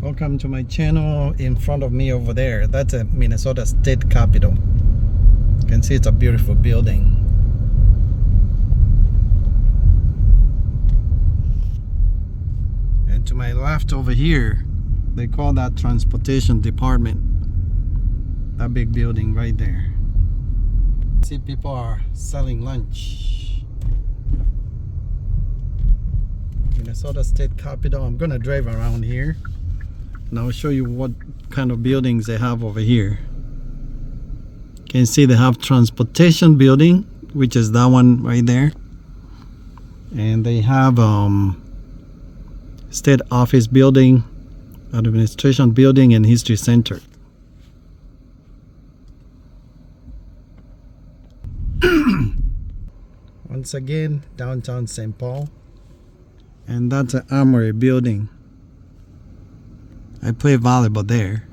Welcome to my channel. In front of me over there, that's a Minnesota State Capitol. You can see it's a beautiful building. And to my left over here, they call that Transportation Department. That big building right there. See, people are selling lunch. Minnesota State Capitol. I'm gonna drive around here and I'll show you what kind of buildings they have over here. You can see they have Transportation Building, which is that one right there, and they have State Office Building, Administration Building, and History Center. Once again, downtown St. Paul. And that's an Armory building. I play volleyball there.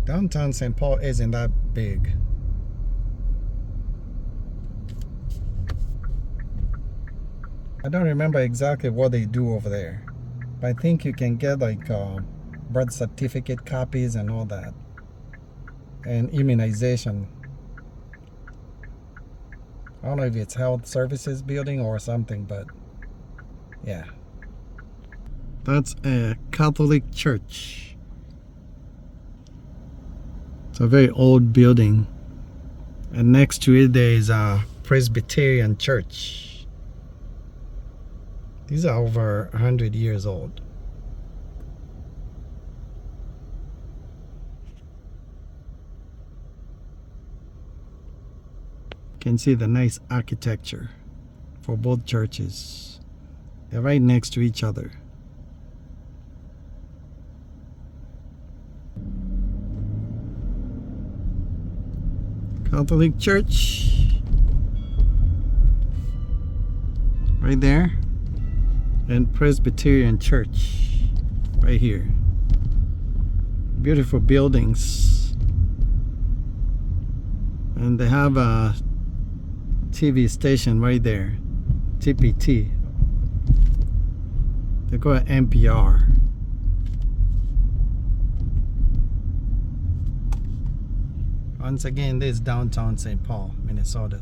Downtown St. Paul isn't that big. I don't remember exactly what they do over there, but I think you can get like birth certificate copies and all that, and immunization. I don't know if it's health services building or something, but yeah. That's a Catholic church. It's a very old building, and next to it there is a Presbyterian church. These are over 100 years old. You can see the nice architecture for both churches. They're right next to each other. Catholic church. Right there. And Presbyterian church right here. Beautiful buildings, and they have a TV station right there, TPT. They call it NPR. Once again, this is downtown St. Paul, Minnesota.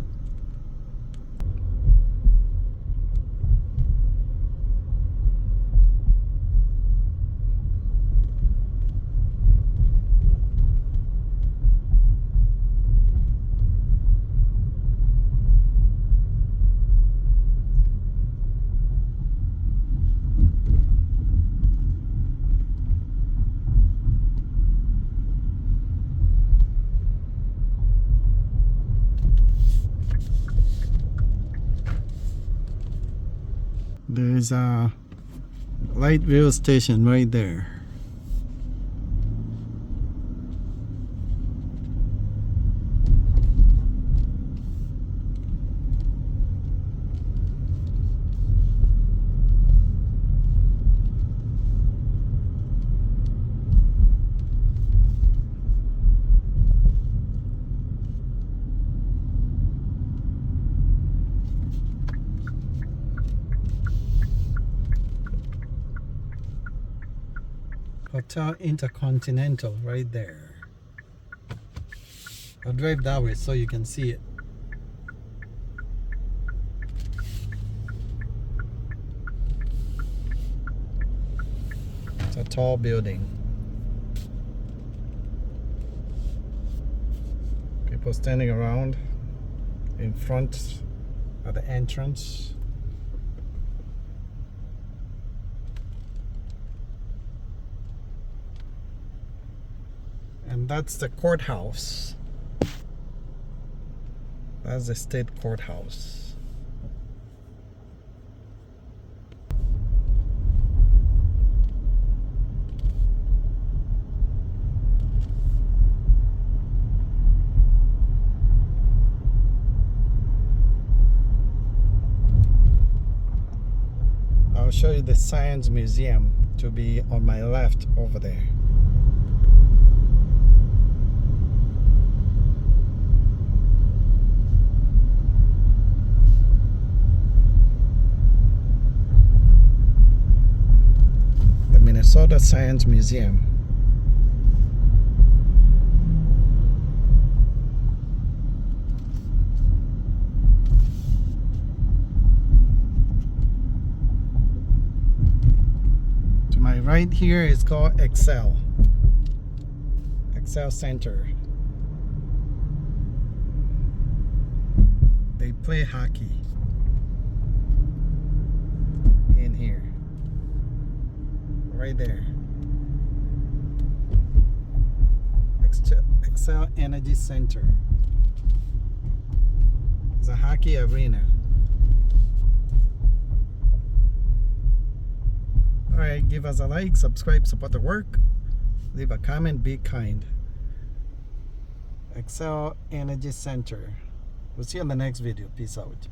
There's a light rail station right there. Hotel Intercontinental right there. I'll drive that way so you can see it. It's a tall building. People standing around in front at the entrance. And that's the courthouse. That's the state courthouse. I'll I'll show you the Science Museum to be on my left over there. The Minnesota Science Museum. My right here is called Xcel Center. They play hockey in here, right there. Xcel Energy Center. It's a hockey arena. Alright, give us a like, subscribe, support the work, leave a comment, be kind. Xcel Energy Center. We'll see you on the next video. Peace out.